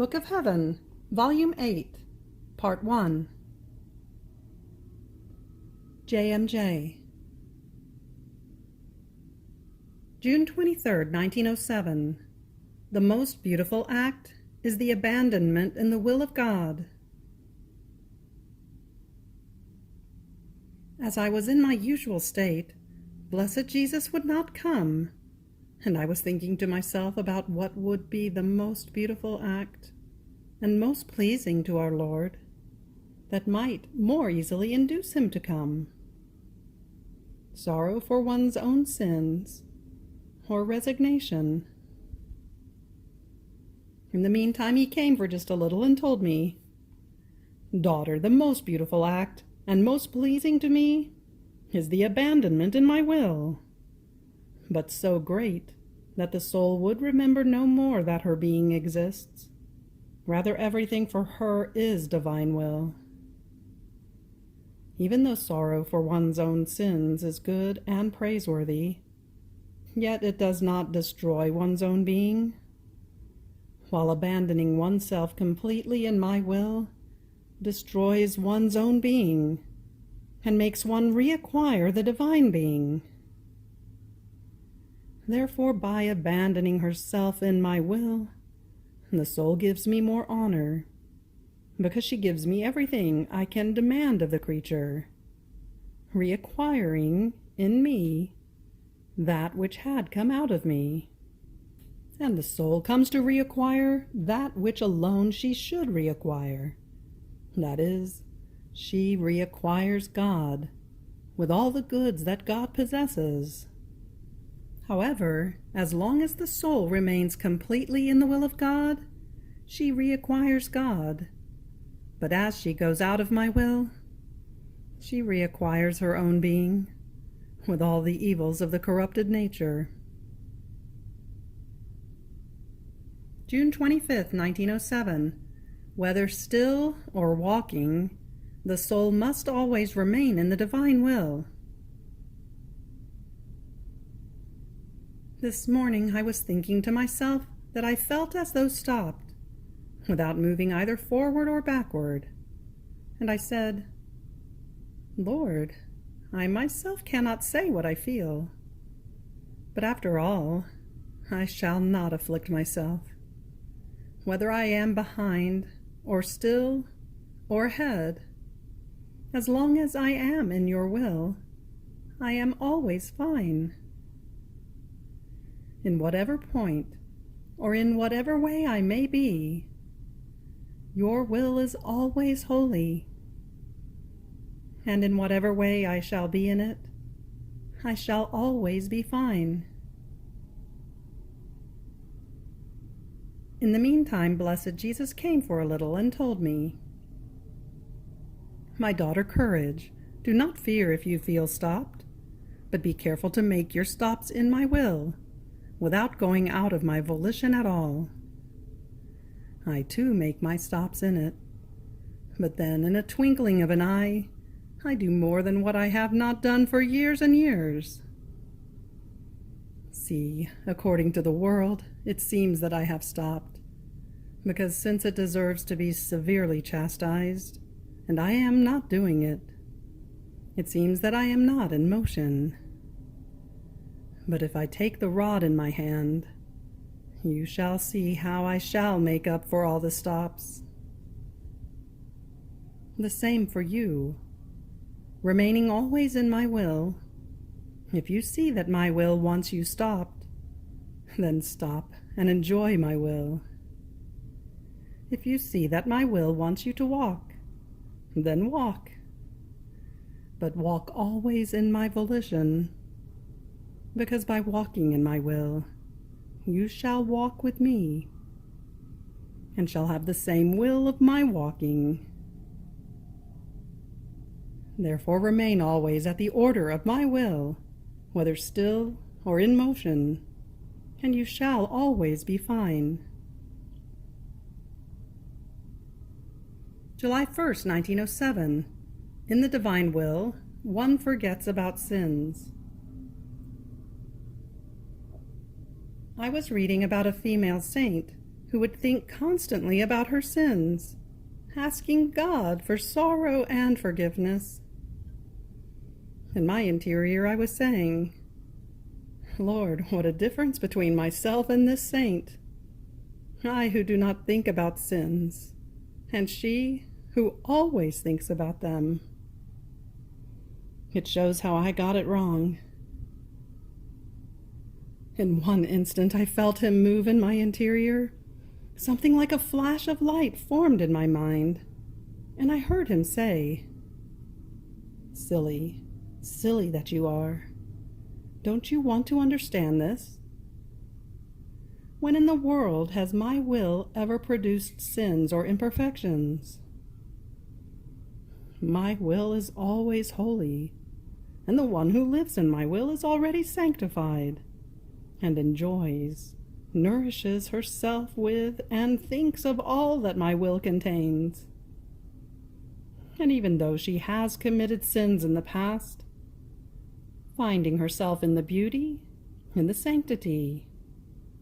Book of Heaven, Volume 8, Part 1. JMJ. June 23, 1907. The most beautiful act is the abandonment in the will of God. As I was in my usual state, blessed Jesus would not come, and I was thinking to myself about what would be the most beautiful act and most pleasing to our Lord, that might more easily induce him to come. Sorrow for one's own sins, or resignation. In the meantime he came for just a little and told me, "Daughter, the most beautiful act, and most pleasing to me, is the abandonment in my will, but so great that the soul would remember no more that her being exists. Rather, everything for her is divine will. Even though sorrow for one's own sins is good and praiseworthy, yet it does not destroy one's own being. While abandoning oneself completely in my will destroys one's own being and makes one reacquire the divine being. Therefore, by abandoning herself in my will, the soul gives me more honor, because she gives me everything I can demand of the creature, reacquiring in me that which had come out of me. And the soul comes to reacquire that which alone she should reacquire. That is, she reacquires God, with all the goods that God possesses. However, as long as the soul remains completely in the will of God, she reacquires God. But as she goes out of my will, she reacquires her own being, with all the evils of the corrupted nature. June 25, 1907. Whether still or walking, the soul must always remain in the divine will. This morning I was thinking to myself that I felt as though stopped, without moving either forward or backward, and I said, "Lord, I myself cannot say what I feel, but after all, I shall not afflict myself. Whether I am behind, or still, or ahead, as long as I am in your will, I am always fine. In whatever point, or in whatever way I may be, your will is always holy, and in whatever way I shall be in it, I shall always be fine." In the meantime, blessed Jesus came for a little and told me, "My daughter, courage. Do not fear if you feel stopped, but be careful to make your stops in my will, without going out of my volition at all. I too make my stops in it, but then in a twinkling of an eye, I do more than what I have not done for years and years. See, according to the world, it seems that I have stopped, because since it deserves to be severely chastised, and I am not doing it, it seems that I am not in motion. But if I take the rod in my hand, you shall see how I shall make up for all the stops. The same for you. Remaining always in my will, if you see that my will wants you stopped, then stop and enjoy my will. If you see that my will wants you to walk, then walk. But walk always in my volition, because by walking in my will, you shall walk with me, and shall have the same will of my walking. Therefore remain always at the order of my will, whether still or in motion, and you shall always be fine." July 1st, 1907. In the divine will, one forgets about sins. I was reading about a female saint who would think constantly about her sins, asking God for sorrow and forgiveness. In my interior I was saying, Lord, what a difference between myself and this saint. I who do not think about sins, and she who always thinks about them. It shows how I got it wrong. In one instant I felt him move in my interior. Something like a flash of light formed in my mind, and I heard him say, "Silly, silly that you are. Don't you want to understand this? When in the world has my will ever produced sins or imperfections? My will is always holy, and the one who lives in my will is already sanctified, and enjoys, nourishes herself with, and thinks of all that my will contains. And even though she has committed sins in the past, finding herself in the beauty, in the sanctity,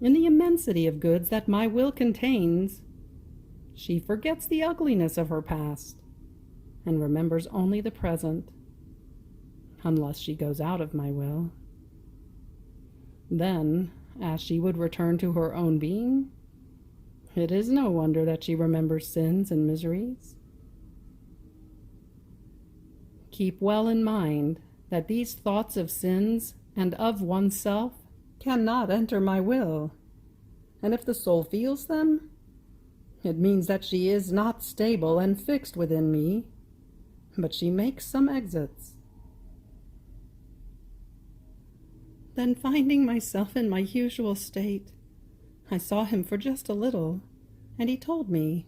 in the immensity of goods that my will contains, she forgets the ugliness of her past and remembers only the present, unless she goes out of my will. Then, as she would return to her own being, it is no wonder that she remembers sins and miseries. Keep well in mind that these thoughts of sins and of oneself cannot enter my will, and if the soul feels them, it means that she is not stable and fixed within me, but she makes some exits. Then, finding myself in my usual state, I saw him for just a little, and he told me,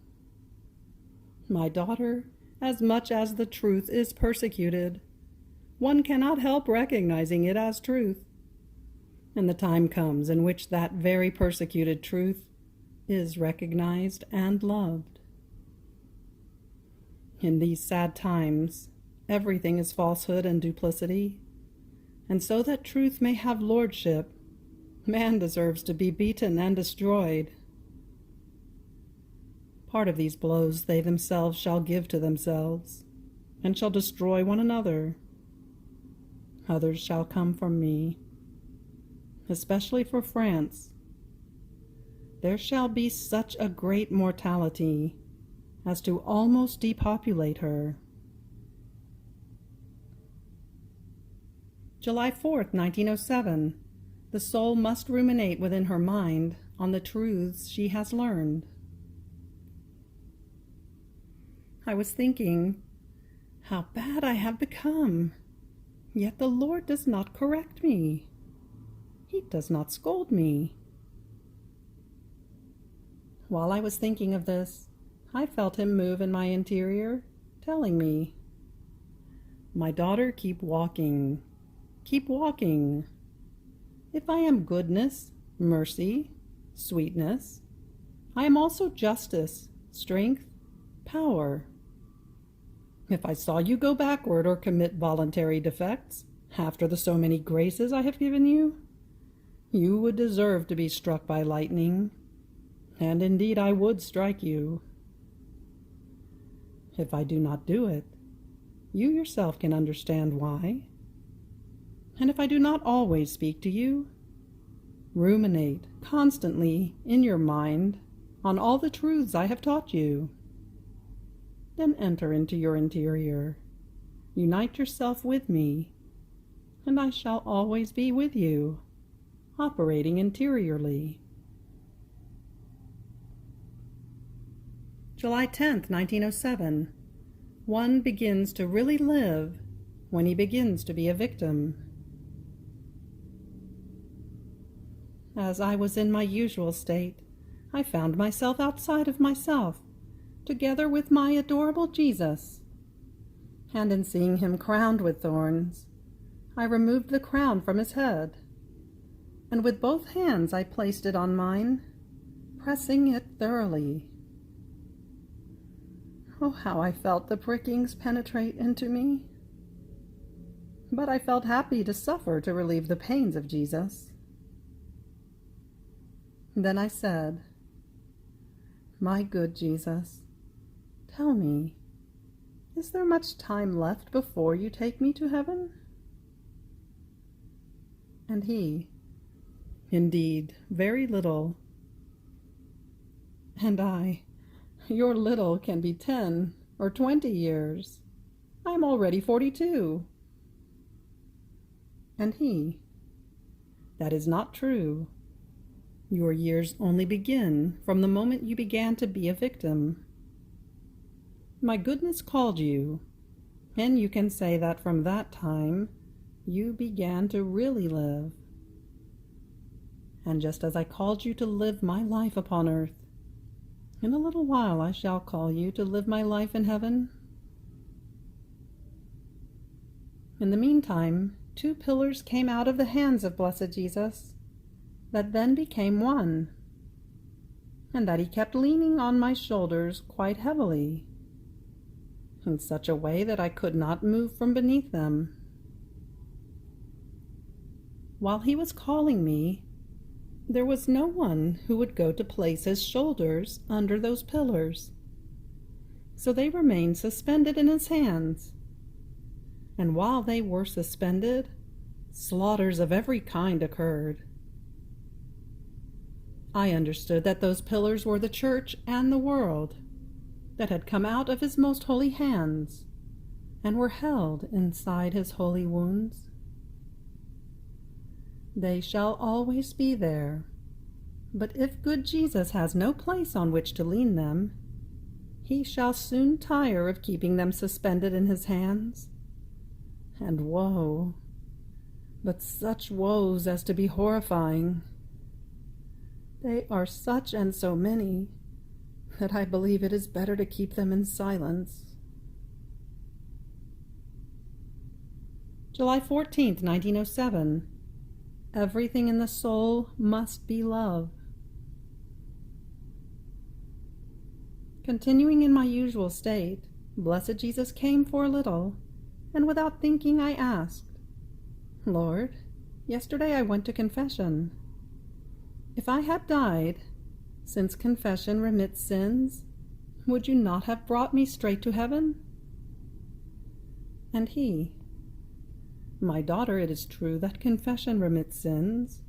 "My daughter, as much as the truth is persecuted, one cannot help recognizing it as truth. And the time comes in which that very persecuted truth is recognized and loved. In these sad times, everything is falsehood and duplicity, and so that truth may have lordship, man deserves to be beaten and destroyed. Part of these blows they themselves shall give to themselves, and shall destroy one another. Others shall come from me, especially for France. There shall be such a great mortality as to almost depopulate her." July 4th, 1907. The soul must ruminate within her mind on the truths she has learned. I was thinking, how bad I have become, yet the Lord does not correct me. He does not scold me. While I was thinking of this, I felt him move in my interior, telling me, "My daughter, keep walking. Keep walking. If I am goodness, mercy, sweetness, I am also justice, strength, power. If I saw you go backward or commit voluntary defects after the so many graces I have given you, you would deserve to be struck by lightning, and indeed I would strike you. If I do not do it, you yourself can understand why. And if I do not always speak to you, ruminate constantly in your mind on all the truths I have taught you. Then enter into your interior, unite yourself with me, and I shall always be with you, operating interiorly." July 10th, 1907. One begins to really live when he begins to be a victim. As I was in my usual state, I found myself outside of myself, together with my adorable Jesus. And in seeing him crowned with thorns, I removed the crown from his head, and with both hands I placed it on mine, pressing it thoroughly. Oh, how I felt the prickings penetrate into me! But I felt happy to suffer to relieve the pains of Jesus. Then I said, My good Jesus, tell me, is there much time left before you take me to heaven? And he, indeed, very little. And I, your little can be 10 or 20 years. I am already 42. And he, that is not true. Your years only begin from the moment you began to be a victim. My goodness called you, and you can say that from that time you began to really live. And just as I called you to live my life upon earth, in a little while I shall call you to live my life in heaven. In the meantime, 2 pillars came out of the hands of blessed Jesus, that then became one, and that he kept leaning on my shoulders quite heavily, in such a way that I could not move from beneath them. While he was calling me, there was no one who would go to place his shoulders under those pillars, so they remained suspended in his hands. And while they were suspended, slaughters of every kind occurred. I understood that those pillars were the church and the world, that had come out of his most holy hands, and were held inside his holy wounds. They shall always be there, but if good Jesus has no place on which to lean them, he shall soon tire of keeping them suspended in his hands. And woe, but such woes as to be horrifying. They are such and so many that I believe it is better to keep them in silence. July 14th, 1907. Everything in the soul must be love. Continuing in my usual state, blessed Jesus came for a little, and without thinking I asked, Lord, yesterday I went to confession. If I had died, since confession remits sins, would you not have brought me straight to heaven? And he, my daughter, it is true that confession remits sins,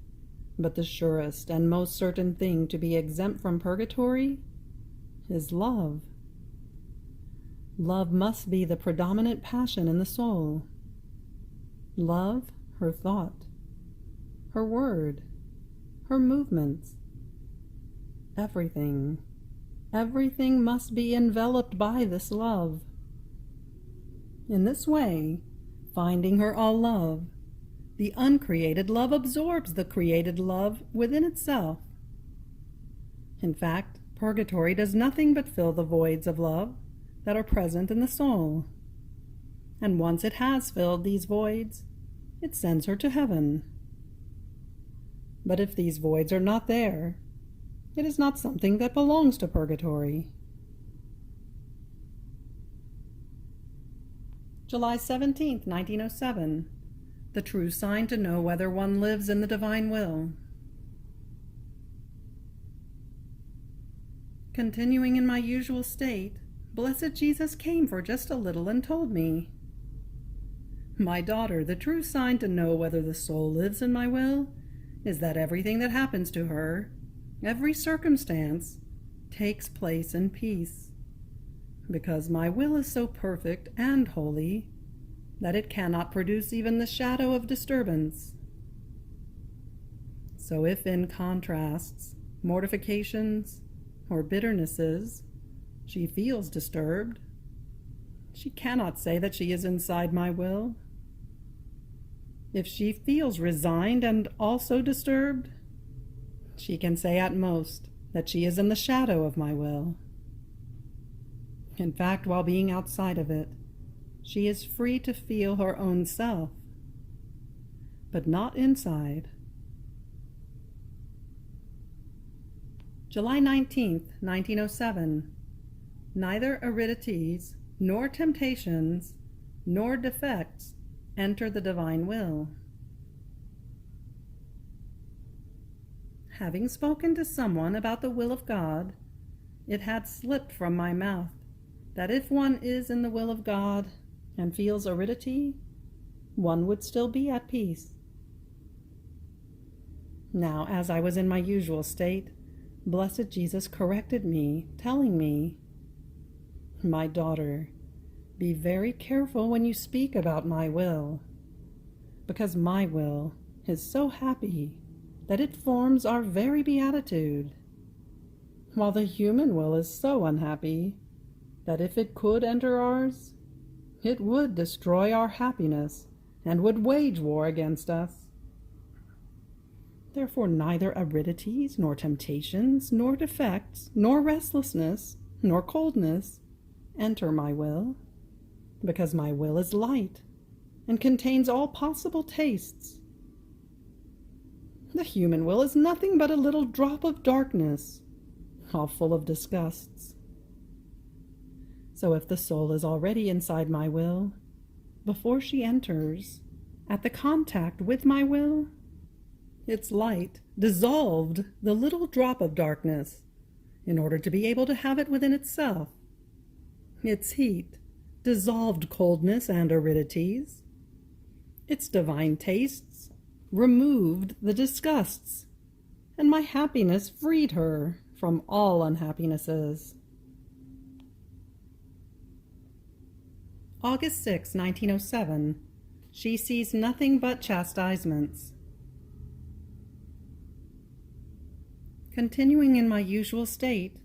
but the surest and most certain thing to be exempt from purgatory is love. Love must be the predominant passion in the soul. Love, her thought, her word, her movements, everything must be enveloped by this love. In this way, finding her all love, the uncreated love absorbs the created love within itself. In fact, purgatory does nothing but fill the voids of love that are present in the soul. And once it has filled these voids, it sends her to heaven. But if these voids are not there, it is not something that belongs to purgatory. July 17th, 1907. The true sign to know whether one lives in the divine will. Continuing in my usual state, blessed Jesus came for just a little and told me, My daughter, the true sign to know whether the soul lives in my will is that everything that happens to her, every circumstance, takes place in peace, because my will is so perfect and holy that it cannot produce even the shadow of disturbance. So if in contrasts, mortifications, or bitternesses, she feels disturbed, she cannot say that she is inside my will. If she feels resigned and also disturbed, she can say at most that she is in the shadow of my will. In fact, while being outside of it, she is free to feel her own self, but not inside. July 19th, 1907. Neither aridities, nor temptations, nor defects enter the divine will. Having spoken to someone about the will of God, it had slipped from my mouth that if one is in the will of God and feels aridity, one would still be at peace. Now, as I was in my usual state, blessed Jesus corrected me, telling me, "My daughter, be very careful when you speak about my will, because my will is so happy that it forms our very beatitude, while the human will is so unhappy that if it could enter ours, it would destroy our happiness and would wage war against us. Therefore neither aridities, nor temptations, nor defects, nor restlessness, nor coldness enter my will, because my will is light and contains all possible tastes. The human will is nothing but a little drop of darkness, all full of disgusts. So if the soul is already inside my will, before she enters, at the contact with my will, its light dissolved the little drop of darkness in order to be able to have it within itself. Its heat dissolved coldness and aridities. Its divine tastes removed the disgusts, and my happiness freed her from all unhappinesses." August 6, 1907. She sees nothing but chastisements. Continuing in my usual state,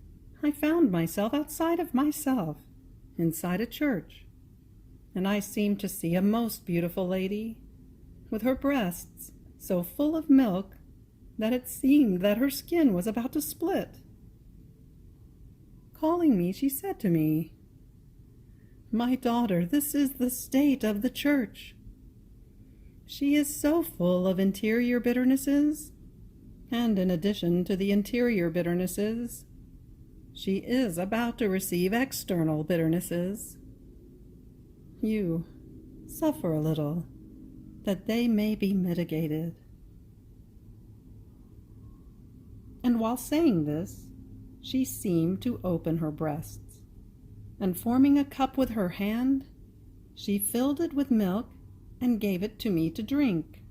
I found myself outside of myself, inside a church, and I seemed to see a most beautiful lady, with her breasts so full of milk that it seemed that her skin was about to split. Calling me, she said to me, "My daughter, this is the state of the church. She is so full of interior bitternesses, and in addition to the interior bitternesses, she is about to receive external bitternesses. You suffer a little, that they may be mitigated." And while saying this, she seemed to open her breasts, and forming a cup with her hand, she filled it with milk and gave it to me to drink.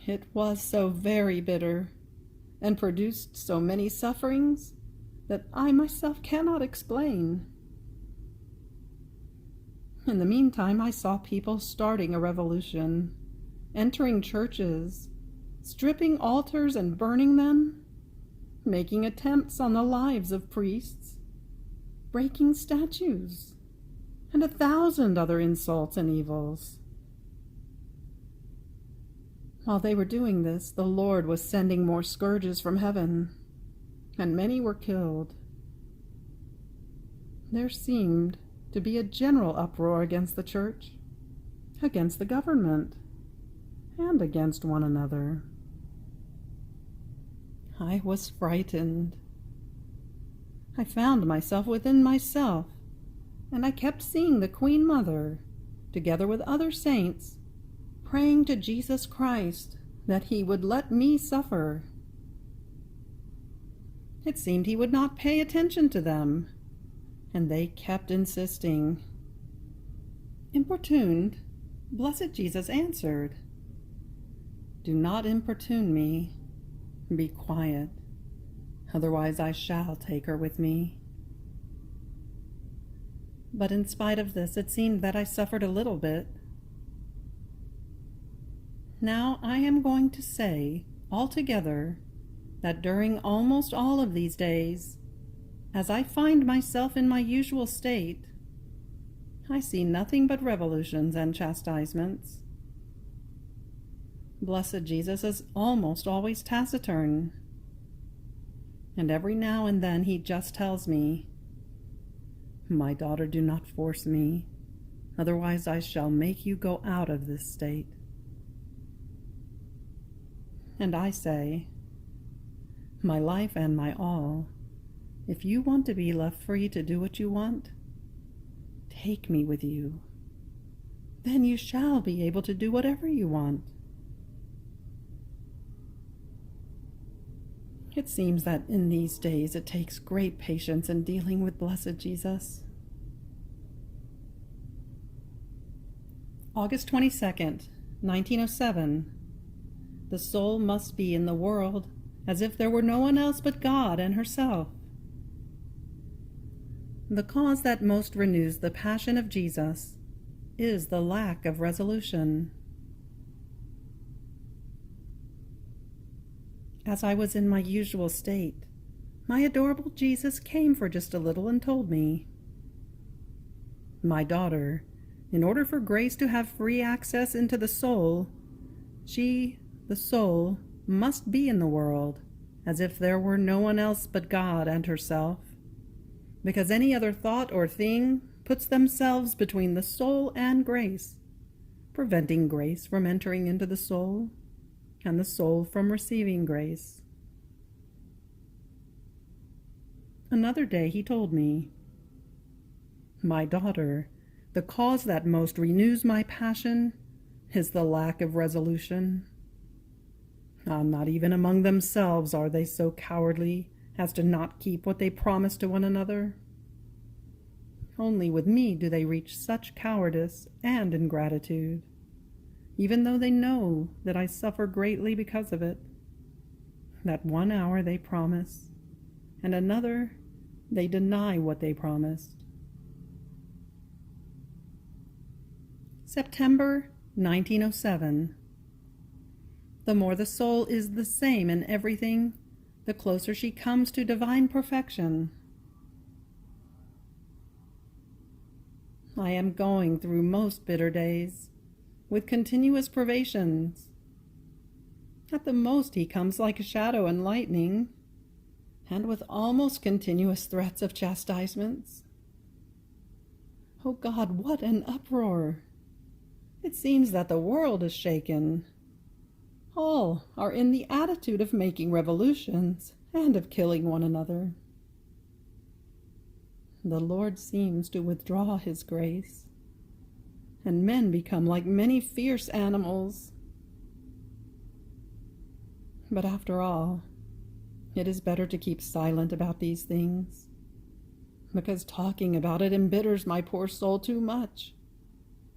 It was so very bitter, and produced so many sufferings, that I myself cannot explain. In the meantime, I saw people starting a revolution, entering churches, stripping altars and burning them, making attempts on the lives of priests, breaking statues, and 1,000 other insults and evils. While they were doing this, the Lord was sending more scourges from heaven, and many were killed. There seemed to be a general uproar against the church, against the government, and against one another. I was frightened. I found myself within myself, and I kept seeing the Queen Mother, together with other saints, praying to Jesus Christ that he would let me suffer. It seemed he would not pay attention to them, and they kept insisting. Importuned, blessed Jesus answered, "Do not importune me. Be quiet, otherwise I shall take her with me." But in spite of this, it seemed that I suffered a little bit. Now I am going to say, altogether, that during almost all of these days, as I find myself in my usual state, I see nothing but revolutions and chastisements. Blessed Jesus is almost always taciturn, and every now and then he just tells me, "My daughter, do not force me, otherwise I shall make you go out of this state." And I say, "My life and my all, if you want to be left free to do what you want, take me with you. Then you shall be able to do whatever you want." It seems that in these days it takes great patience in dealing with blessed Jesus. August 22nd, 1907. The soul must be in the world as if there were no one else but God and herself. The cause that most renews the passion of Jesus is the lack of resolution. As I was in my usual state, my adorable Jesus came for just a little and told me, "My daughter, in order for grace to have free access into the soul, she, the soul, must be in the world, as if there were no one else but God and herself, because any other thought or thing puts themselves between the soul and grace, preventing grace from entering into the soul, and the soul from receiving grace." Another day he told me, "My daughter, the cause that most renews my passion is the lack of resolution. Not even among themselves are they so cowardly as to not keep what they promise to one another. Only with me do they reach such cowardice and ingratitude, even though they know that I suffer greatly because of it. That 1 hour they promise, and another they deny what they promised." September 1907. The more the soul is the same in everything, the closer she comes to divine perfection. I am going through most bitter days, with continuous privations. At the most he comes like a shadow and lightning, and with almost continuous threats of chastisements. Oh God, what an uproar! It seems that the world is shaken. All are in the attitude of making revolutions and of killing one another. The Lord seems to withdraw his grace, and men become like many fierce animals. But after all, it is better to keep silent about these things, because talking about it embitters my poor soul too much,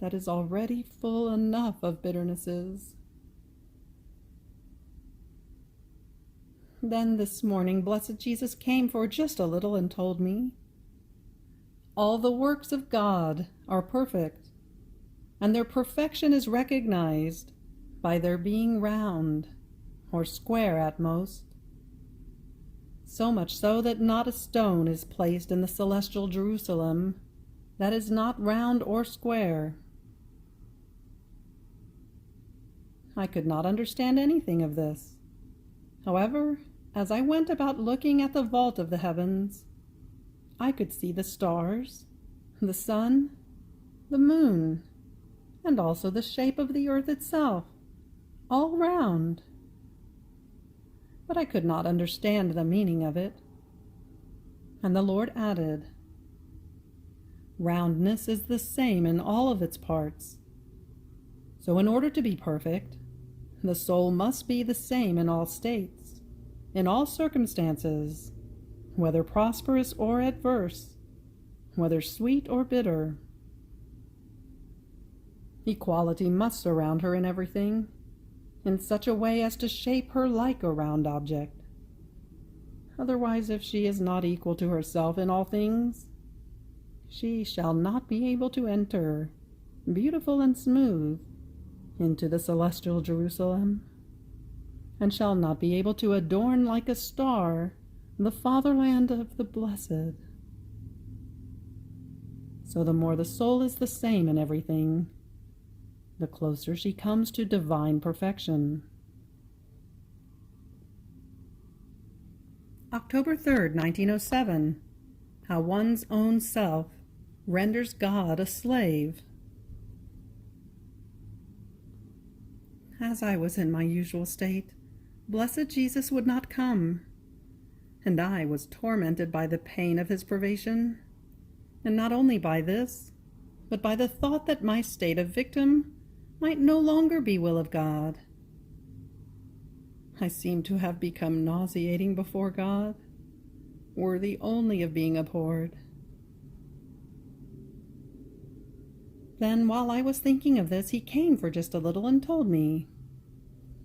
that is already full enough of bitternesses. Then this morning blessed Jesus came for just a little and told me, "All the works of God are perfect, and their perfection is recognized by their being round, or square at most. So much so that not a stone is placed in the celestial Jerusalem that is not round or square." I could not understand anything of this. However, as I went about looking at the vault of the heavens, I could see the stars, the sun, the moon, and also the shape of the earth itself, all round. But I could not understand the meaning of it. And the Lord added, "Roundness is the same in all of its parts. So in order to be perfect, the soul must be the same in all states, in all circumstances, whether prosperous or adverse, whether sweet or bitter. Equality must surround her in everything, in such a way as to shape her like a round object. Otherwise, if she is not equal to herself in all things, she shall not be able to enter, beautiful and smooth, into the celestial Jerusalem, and shall not be able to adorn like a star the fatherland of the blessed. So the more the soul is the same in everything, the closer she comes to divine perfection." October 3rd, 1907. How one's own self renders God a slave. As I was in my usual state, blessed Jesus would not come, and I was tormented by the pain of his privation, and not only by this, but by the thought that my state of victim might no longer be will of God. I seem to have become nauseating before God, worthy only of being abhorred. Then, while I was thinking of this, he came for just a little and told me,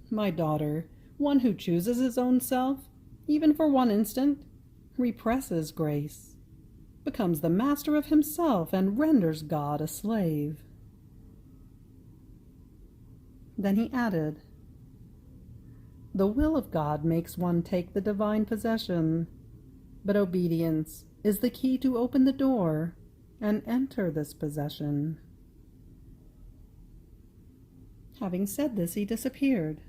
"My daughter, one who chooses his own self, even for one instant, represses grace, becomes the master of himself, and renders God a slave." Then he added, "The will of God makes one take the divine possession, but obedience is the key to open the door and enter this possession." Having said this, he disappeared.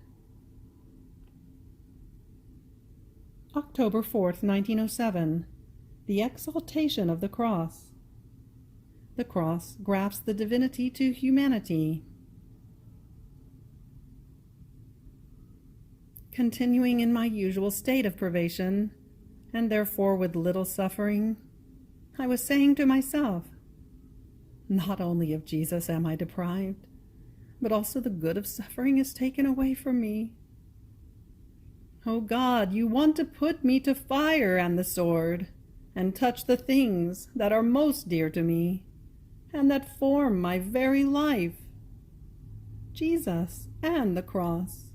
October 4th, 1907. The exaltation of the cross. The cross grafts the divinity to humanity. Continuing in my usual state of privation, and therefore with little suffering, I was saying to myself, not only of Jesus am I deprived, but also the good of suffering is taken away from me. O God, you want to put me to fire and the sword, and touch the things that are most dear to me, and that form my very life, Jesus and the cross.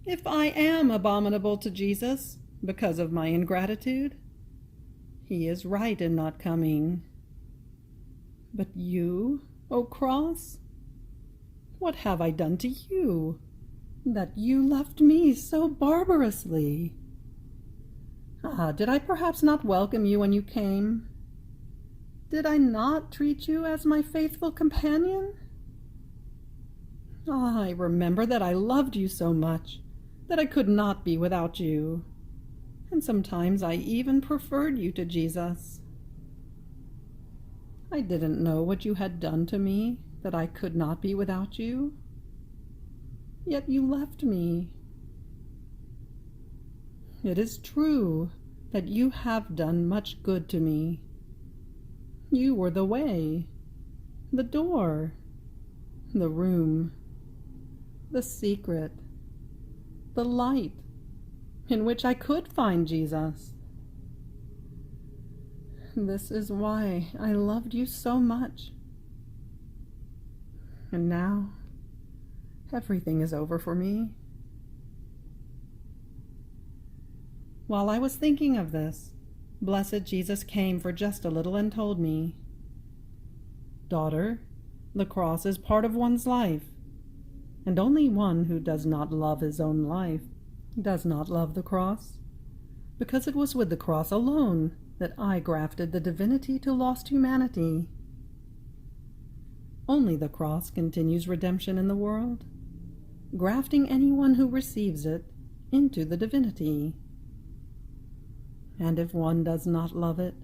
If I am abominable to Jesus because of my ingratitude, he is right in not coming. But you, O cross, what have I done to you, that you left me so barbarously? Did I perhaps not welcome you when you came? Did I not treat you as my faithful companion? I remember that I loved you so much that I could not be without you, and sometimes I even preferred you to Jesus. I didn't know what you had done to me, that I could not be without you. Yet you left me. It is true that you have done much good to me. You were the way, the door, the room, the secret, the light in which I could find Jesus. This is why I loved you so much. And now, everything is over for me. While I was thinking of this, blessed Jesus came for just a little and told me, "Daughter, the cross is part of one's life, and only one who does not love his own life does not love the cross, because it was with the cross alone that I grafted the divinity to lost humanity. Only the cross continues redemption in the world, grafting anyone who receives it into the divinity. And if one does not love it,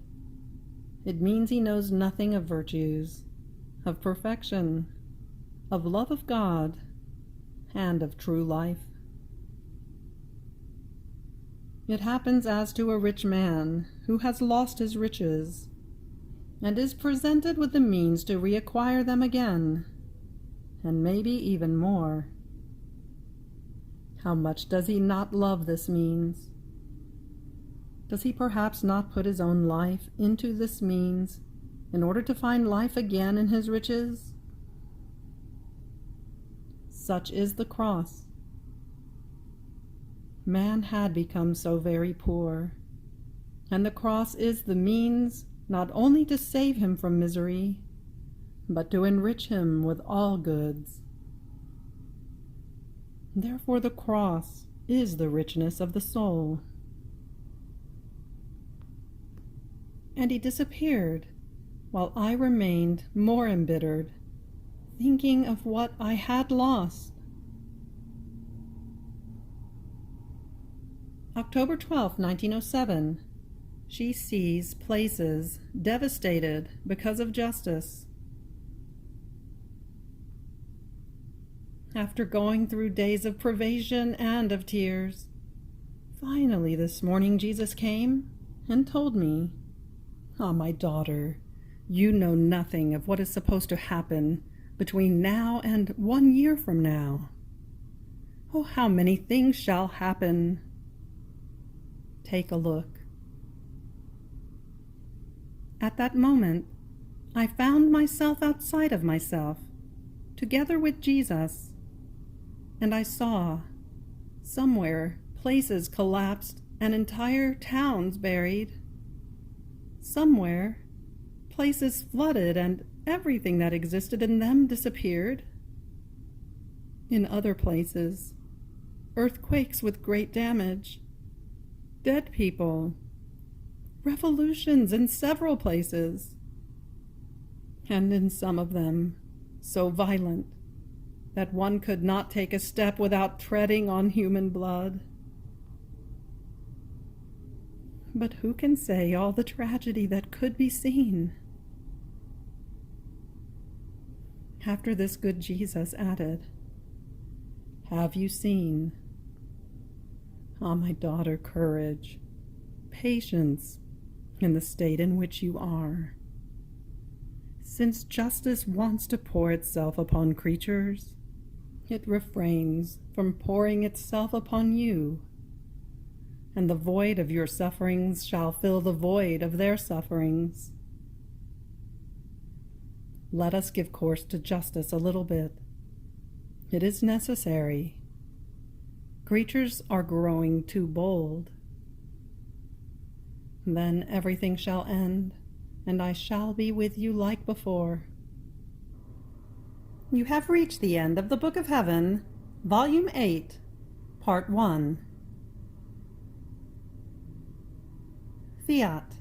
it means he knows nothing of virtues, of perfection, of love of God, and of true life. It happens as to a rich man who has lost his riches, and is presented with the means to reacquire them again, and maybe even more. How much does he not love this means? Does he perhaps not put his own life into this means in order to find life again in his riches? Such is the cross. Man had become so very poor, and the cross is the means not only to save him from misery, but to enrich him with all goods. Therefore the cross is the richness of the soul." And he disappeared, while I remained more embittered, thinking of what I had lost. October 12, 1907. She sees places devastated because of justice. After going through days of privation and of tears, finally this morning Jesus came and told me, "Ah, my daughter, you know nothing of what is supposed to happen between now and 1 year from now. Oh, how many things shall happen! Take a look. At that moment, I found myself outside of myself, together with Jesus, and I saw, somewhere, places collapsed and entire towns buried. Somewhere, places flooded and everything that existed in them disappeared. In other places, earthquakes with great damage, dead people, revolutions in several places, and in some of them so violent that one could not take a step without treading on human blood. But who can say all the tragedy that could be seen? After this, good Jesus added, "Have you seen? Ah, my daughter, courage, patience in the state in which you are. Since justice wants to pour itself upon creatures, it refrains from pouring itself upon you, and the void of your sufferings shall fill the void of their sufferings. Let us give course to justice a little bit. It is necessary. Creatures are growing too bold. Then everything shall end, and I shall be with you like before." You have reached the end of the Book of Heaven, Volume 8, Part 1. Fiat.